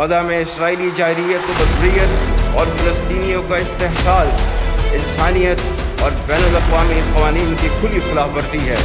غزہ میں اسرائیلی جارحیت و بربریت اور فلسطینیوں کا استحصال انسانیت اور بین الاقوامی قوانین کی کھلی خلاف ورزی ہے۔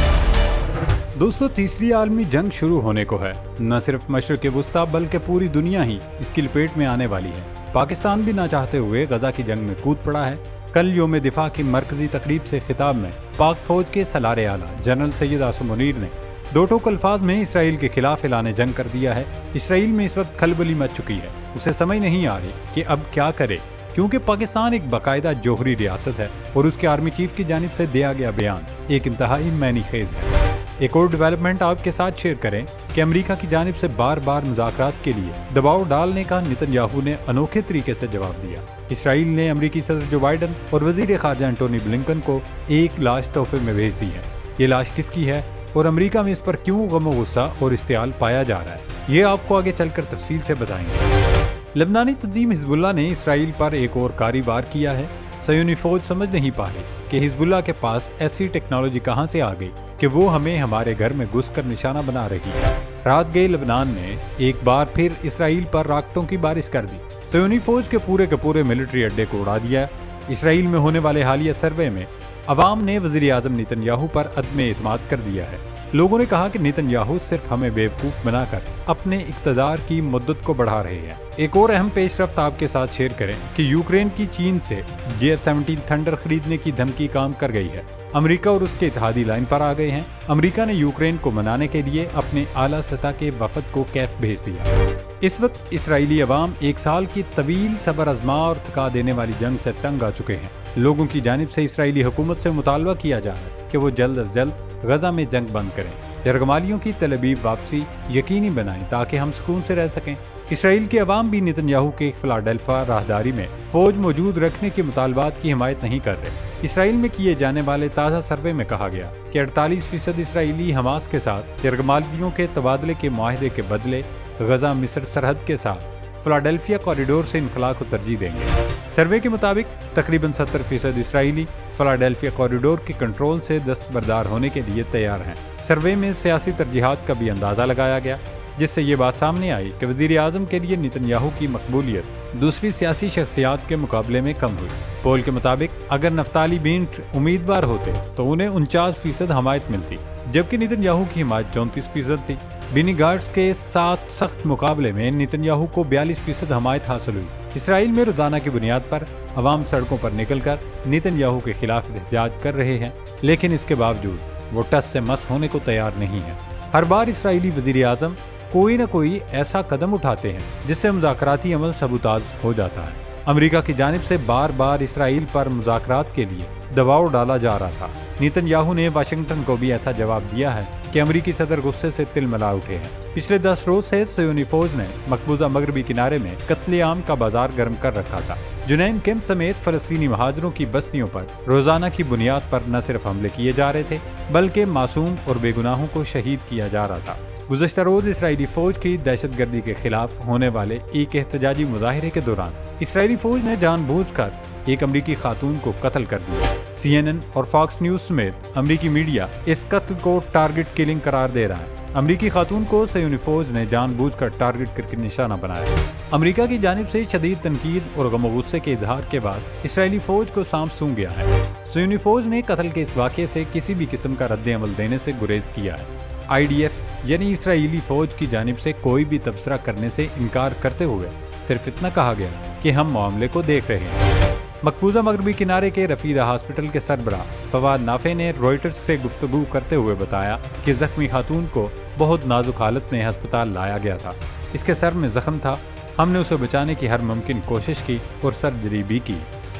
دوستو، تیسری عالمی جنگ شروع ہونے کو ہے۔ نہ صرف مشرق وسطیٰ بلکہ پوری دنیا ہی اس کی لپیٹ میں آنے والی ہے۔ پاکستان بھی نہ چاہتے ہوئے غزہ کی جنگ میں کود پڑا ہے۔ کل یوم دفاع کی مرکزی تقریب سے خطاب میں پاک فوج کے سالار اعلیٰ جنرل سید عاصم منیر نے دو ٹوک الفاظ میں اسرائیل کے خلاف اعلان جنگ کر دیا ہے۔ اسرائیل میں اس وقت کھلبلی مچ چکی ہے، اسے سمجھ نہیں آ رہی کہ اب کیا کرے، کیونکہ پاکستان ایک باقاعدہ جوہری ریاست ہے اور اس کے آرمی چیف کی جانب سے دیا گیا بیان ایک انتہائی معنی خیز ہے۔ ایک اور ڈیولپمنٹ آپ کے ساتھ شیئر کریں کہ امریکہ کی جانب سے بار بار مذاکرات کے لیے دباؤ ڈالنے کا نتن یاہو نے انوکھے طریقے سے جواب دیا۔ اسرائیل نے امریکی صدر جو بائیڈن اور وزیر خارجہ انٹونی بلنکن کو ایک لاش تحفے میں بھیج دی ہے۔ یہ لاش کس کی ہے اور امریکہ میں اس پر کیوں غم و غصہ اور اشتعال پایا جا رہا ہے، یہ آپ کو آگے چل کر تفصیل سے بتائیں گے۔ لبنانی تنظیم حزب اللہ نے اسرائیل پر ایک اور کاری وار کیا ہے۔ صہیونی فوج سمجھ نہیں پا رہی کہ حزب اللہ کے پاس ایسی ٹیکنالوجی کہاں سے آ گئی کہ وہ ہمیں ہمارے گھر میں گھس کر نشانہ بنا رہی ہے۔ رات گئے لبنان نے ایک بار پھر اسرائیل پر راکٹوں کی بارش کر دی۔ صہیونی فوج کے پورے ملٹری اڈے کو اڑا دیا۔ اسرائیل میں ہونے والے حالیہ سروے میں عوام نے وزیر اعظم نتن یاہو پر عدم اعتماد کر دیا ہے۔ لوگوں نے کہا کہ نتن یاہو صرف ہمیں بیوقوف بنا کر اپنے اقتدار کی مدت کو بڑھا رہے ہیں۔ ایک اور اہم پیش رفت آپ کے ساتھ شیئر کریں کہ یوکرین کی چین سے JF-17 تھنڈر خریدنے کی دھمکی کام کر گئی ہے۔ امریکہ اور اس کے اتحادی لائن پر آ گئے ہیں۔ امریکہ نے یوکرین کو منانے کے لیے اپنے اعلیٰ سطح کے وفد کو کیف بھیج دیا۔ اس وقت اسرائیلی عوام ایک سال کی طویل صبر آزما اور تھکا دینے والی جنگ سے تنگ آ چکے ہیں۔ لوگوں کی جانب سے اسرائیلی حکومت سے مطالبہ کیا جا رہا ہے کہ وہ جلد از جلد غزہ میں جنگ بند کریں، یرغمالیوں کی تل ابیب واپسی یقینی بنائیں تاکہ ہم سکون سے رہ سکیں۔ اسرائیل کے عوام بھی نتن یاہو کے فلاڈیلفیا راہداری میں فوج موجود رکھنے کے مطالبات کی حمایت نہیں کر رہے۔ اسرائیل میں کیے جانے والے تازہ سروے میں کہا گیا کہ 48% اسرائیلی حماس کے ساتھ یرغمالیوں کے تبادلے کے معاہدے کے بدلے غزہ مصر سرحد کے ساتھ فلاڈیلفیا کوریڈور سے انخلاء کو ترجیح دیں گے۔ سروے کے مطابق تقریباً 70% اسرائیلی فلاڈیلفیا کوریڈور کے کنٹرول سے دستبردار ہونے کے لیے تیار ہیں۔ سروے میں سیاسی ترجیحات کا بھی اندازہ لگایا گیا، جس سے یہ بات سامنے آئی کہ وزیر اعظم کے لیے نتن یاہو کی مقبولیت دوسری سیاسی شخصیات کے مقابلے میں کم ہوئی۔ پول کے مطابق اگر نفتالی بینٹ امیدوار ہوتے تو انہیں 49% حمایت ملتی، جبکہ نتن یاہو کی حمایت 34% تھی۔ بینی گارڈز کے ساتھ سخت مقابلے میں نتن یاہو کو 42% حمایت حاصل ہوئی۔ اسرائیل میں روزانہ کی بنیاد پر عوام سڑکوں پر نکل کر نتن یاہو کے خلاف احتجاج کر رہے ہیں، لیکن اس کے باوجود وہ ٹس سے مس ہونے کو تیار نہیں ہے۔ ہر بار اسرائیلی وزیر اعظم کوئی نہ کوئی ایسا قدم اٹھاتے ہیں جس سے مذاکراتی عمل سبوتاژ ہو جاتا ہے۔ امریکہ کی جانب سے بار بار اسرائیل پر مذاکرات کے لیے دباؤ ڈالا جا رہا تھا۔ نتن یاہو نے واشنگٹن کو بھی ایسا جواب دیا ہے کہ امریکی صدر غصے سے تل ملا اٹھے ہیں۔ پچھلے 10 روز سے صہیونی فوج نے مقبوضہ مغربی کنارے میں قتل عام کا بازار گرم کر رکھا تھا۔ جنین کیمپ سمیت فلسطینی مہاجروں کی بستیوں پر روزانہ کی بنیاد پر نہ صرف حملے کیے جا رہے تھے بلکہ معصوم اور بے گناہوں کو شہید کیا جا رہا تھا۔ گزشتہ روز اسرائیلی فوج کی دہشت گردی کے خلاف ہونے والے ایک احتجاجی مظاہرے کے دوران اسرائیلی فوج نے جان بوجھ کر ایک امریکی خاتون کو قتل کر دیا۔ CNN اور فاکس نیوز سمیت امریکی میڈیا اس قتل کو ٹارگٹ کلنگ قرار دے رہا ہے۔ امریکی خاتون کو صہیونی فوج نے جان بوجھ کر ٹارگٹ کر کے نشانہ بنایا۔ امریکہ کی جانب سے شدید تنقید اور غم و غصے کے اظہار کے بعد اسرائیلی فوج کو سانپ سونگ گیا ہے۔ صہیونی فوج نے قتل کے اس واقعے سے کسی بھی قسم کا رد عمل دینے سے گریز کیا ہے۔ IDF یعنی اسرائیلی فوج کی جانب سے کوئی بھی تبصرہ کرنے سے انکار کرتے ہوئے صرف اتنا کہا گیا کہ ہم معاملے کو دیکھ رہے ہیں۔ مقبوضہ مغربی کنارے کے رفیدہ ہاسپٹل کے سربراہ فواد نافع نے روئٹرز سے گفتگو کرتے ہوئے بتایا کہ زخمی خاتون کو بہت نازک حالت میں ہسپتال لایا گیا تھا۔ اس کے سر میں زخم تھا۔ ہم نے اسے بچانے کی ہر ممکن کوشش کی اور سرجری بھی کی،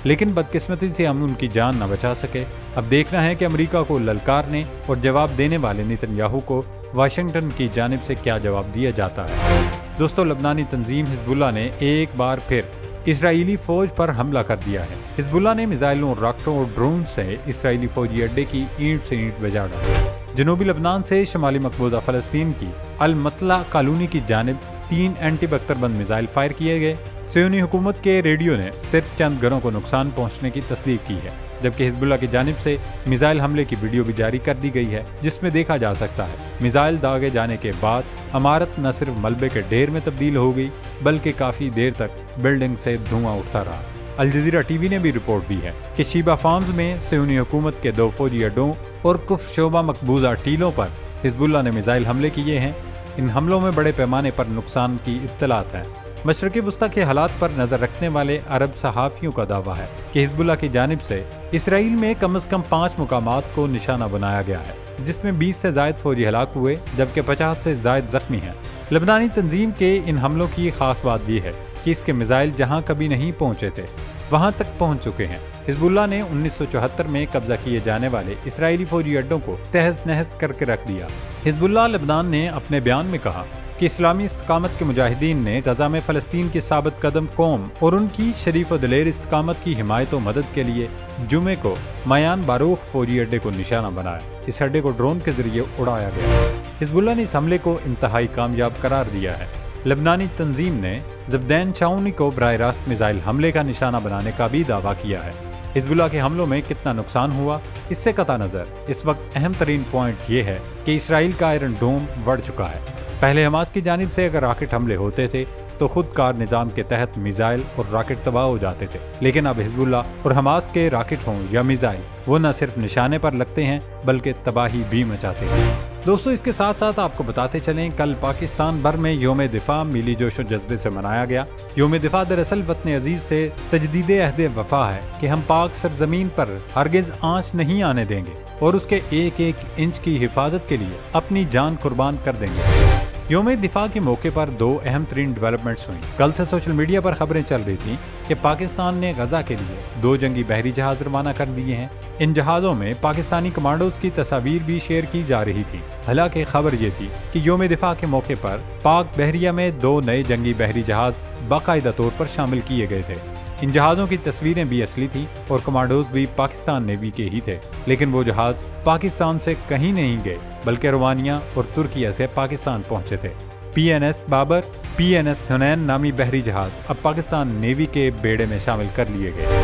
لیکن بدقسمتی سے ہم ان کی جان نہ بچا سکے۔ اب دیکھنا ہے کہ امریکہ کو للکارنے اور جواب دینے والے نتن یاہو کو واشنگٹن کی جانب سے کیا جواب دیا جاتا ہے۔ دوستو، لبنانی تنظیم حزب اللہ نے ایک بار پھر اسرائیلی فوج پر حملہ کر دیا ہے۔ حزب اللہ نے میزائلوں، راکٹوں اور ڈرون سے اسرائیلی فوجی اڈے کی اینٹ سے اینٹ بجا ڈالی۔ جنوبی لبنان سے شمالی مقبوضہ فلسطین کی المطلع کالونی کی جانب 3 اینٹی بختر بند میزائل فائر کیے گئے۔ صہیونی حکومت کے ریڈیو نے صرف چند گھروں کو نقصان پہنچنے کی تصدیق کی ہے، جبکہ حزب اللہ کی جانب سے میزائل حملے کی ویڈیو بھی جاری کر دی گئی ہے، جس میں دیکھا جا سکتا ہے میزائل داغے جانے کے بعد عمارت نہ صرف ملبے کے ڈھیر میں تبدیل ہو گئی بلکہ کافی دیر تک بلڈنگ سے دھواں اٹھتا رہا۔ الجزیرہ ٹی وی نے بھی رپورٹ دی ہے کہ شیبہ فارمز میں صہیونی حکومت کے 2 فوجی اڈوں اور کف شعبہ مقبوضہ ٹیلوں پر حزب اللہ نے میزائل حملے کیے ہیں۔ ان حملوں میں بڑے پیمانے پر نقصان کی اطلاعات ہیں۔ مشرق وسطیٰ کے حالات پر نظر رکھنے والے عرب صحافیوں کا دعویٰ ہے کہ حزب اللہ کی جانب سے اسرائیل میں کم از کم 5 مقامات کو نشانہ بنایا گیا ہے، جس میں 20 سے زائد فوجی ہلاک ہوئے جبکہ 50 سے زائد زخمی ہیں۔ لبنانی تنظیم کے ان حملوں کی خاص بات یہ ہے کہ اس کے میزائل جہاں کبھی نہیں پہنچے تھے وہاں تک پہنچ چکے ہیں۔ حزب اللہ نے 1974 میں قبضہ کیے جانے والے اسرائیلی فوجی اڈوں کو تہز نہز کر کے رکھ دیا۔ حزب اللہ لبنان نے اپنے بیان میں کہا کہ اسلامی استقامت کے مجاہدین نے غزہ میں فلسطین کی ثابت قدم قوم اور ان کی شریف و دلیر استقامت کی حمایت و مدد کے لیے جمعے کو میان باروخ فوجی اڈے کو نشانہ بنایا۔ اس اڈے کو ڈرون کے ذریعے اڑایا گیا۔ حزب اللہ نے اس حملے کو انتہائی کامیاب قرار دیا ہے۔ لبنانی تنظیم نے زبدین چاؤنی کو براہ راست میزائل حملے کا نشانہ بنانے کا بھی دعویٰ کیا ہے۔ حزب اللہ کے حملوں میں کتنا نقصان ہوا اس سے قطع نظر اس وقت اہم ترین پوائنٹ یہ ہے کہ اسرائیل کا آئرن ڈوم بڑھ چکا ہے۔ پہلے حماس کی جانب سے اگر راکٹ حملے ہوتے تھے تو خود کار نظام کے تحت میزائل اور راکٹ تباہ ہو جاتے تھے، لیکن اب حزب اللہ اور حماس کے راکٹ ہوں یا میزائل وہ نہ صرف نشانے پر لگتے ہیں بلکہ تباہی بھی مچاتے ہیں۔ دوستو اس کے ساتھ ساتھ آپ کو بتاتے چلیں کل پاکستان بھر میں یوم دفاع میلی جوش و جذبے سے منایا گیا۔ یوم دفاع دراصل وطن عزیز سے تجدید عہد وفا ہے کہ ہم پاک سرزمین پر ہرگز آنچ نہیں آنے دیں گے اور اس کے ایک ایک انچ کی حفاظت کے لیے اپنی جان قربان کر دیں گے۔ یوم دفاع کے موقع پر 2 اہم ترین ڈیولپمنٹس ہوئیں۔ کل سے سوشل میڈیا پر خبریں چل رہی تھیں کہ پاکستان نے غزہ کے لیے 2 جنگی بحری جہاز روانہ کر دیے ہیں۔ ان جہازوں میں پاکستانی کمانڈوز کی تصاویر بھی شیئر کی جا رہی تھی۔ حالانکہ خبر یہ تھی کہ یوم دفاع کے موقع پر پاک بحریہ میں 2 نئے جنگی بحری جہاز باقاعدہ طور پر شامل کیے گئے تھے۔ ان جہازوں کی تصویریں بھی اصلی تھی اور کمانڈوز بھی پاکستان نیوی کے ہی تھے، لیکن وہ جہاز پاکستان سے کہیں نہیں گئے بلکہ رومانیہ اور ترکیہ سے پاکستان پہنچے تھے۔ پی این ایس بابر، پی این ایس حنین نامی بحری جہاز اب پاکستان نیوی کے بیڑے میں شامل کر لیے گئے۔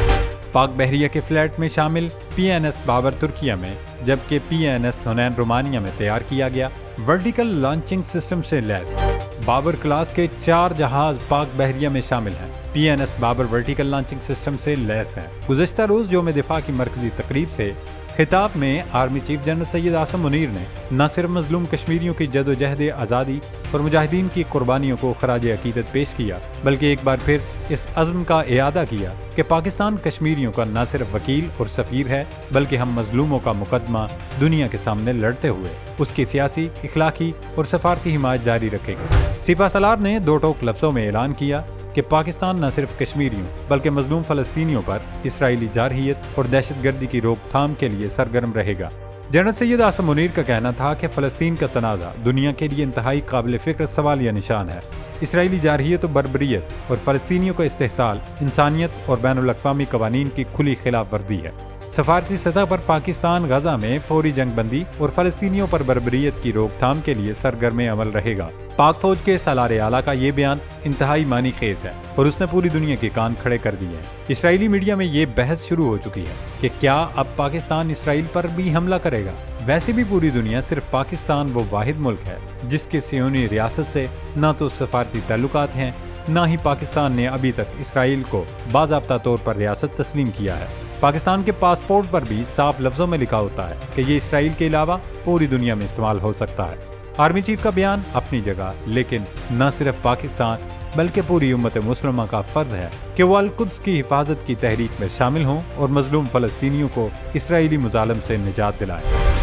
پاک بحریہ کے فلیٹ میں شامل پی این ایس بابر ترکیہ میں جبکہ پی این ایس حنین رومانیہ میں تیار کیا گیا ورٹیکل لانچنگ سسٹم سے لیس بابر کلاس کے 4 جہاز پاک بحریہ میں شامل ہیں۔ P N S Babur vertical launching system سے لیس ہیں۔ گزشتہ روز یوم دفاع کی مرکزی تقریب سے خطاب میں army chief general Syed Asim Munir نے نہ صرف مظلوم کشمیریوں کی جدوجہد آزادی اور مجاہدین کی قربانیوں کو خراج عقیدت پیش کیا بلکہ ایک بار پھر اس عزم کا اعادہ کیا کہ پاکستان کشمیریوں کا نہ صرف وکیل اور سفیر ہے بلکہ ہم مظلوموں کا مقدمہ دنیا کے سامنے لڑتے ہوئے اس کی سیاسی، اخلاقی اور سفارتی حمایت جاری رکھے گا۔ سپہ سالار نے 2 ٹوک لفظوں میں اعلان کیا کہ پاکستان نہ صرف کشمیریوں بلکہ مظلوم فلسطینیوں پر اسرائیلی جارحیت اور دہشت گردی کی روک تھام کے لیے سرگرم رہے گا۔ جنرل سید عاصم منیر کا کہنا تھا کہ فلسطین کا تنازع دنیا کے لیے انتہائی قابل فکر سوالیہ نشان ہے۔ اسرائیلی جارحیت و بربریت اور فلسطینیوں کا استحصال انسانیت اور بین الاقوامی قوانین کی کھلی خلاف ورزی ہے۔ سفارتی سطح پر پاکستان غزہ میں فوری جنگ بندی اور فلسطینیوں پر بربریت کی روک تھام کے لیے سرگرم عمل رہے گا۔ پاک فوج کے سالار اعلیٰ کا یہ بیان انتہائی معنی خیز ہے اور اس نے پوری دنیا کے کان کھڑے کر دیے ہیں۔ اسرائیلی میڈیا میں یہ بحث شروع ہو چکی ہے کہ کیا اب پاکستان اسرائیل پر بھی حملہ کرے گا۔ ویسے بھی پوری دنیا صرف پاکستان وہ واحد ملک ہے جس کے صہیونی ریاست سے نہ تو سفارتی تعلقات ہیں نہ ہی پاکستان نے ابھی تک اسرائیل کو باضابطہ طور پر ریاست تسلیم کیا ہے۔ پاکستان کے پاسپورٹ پر بھی صاف لفظوں میں لکھا ہوتا ہے کہ یہ اسرائیل کے علاوہ پوری دنیا میں استعمال ہو سکتا ہے۔ آرمی چیف کا بیان اپنی جگہ، لیکن نہ صرف پاکستان بلکہ پوری امت مسلمہ کا فرض ہے کہ وہ القدس کی حفاظت کی تحریک میں شامل ہوں اور مظلوم فلسطینیوں کو اسرائیلی مظالم سے نجات دلائیں۔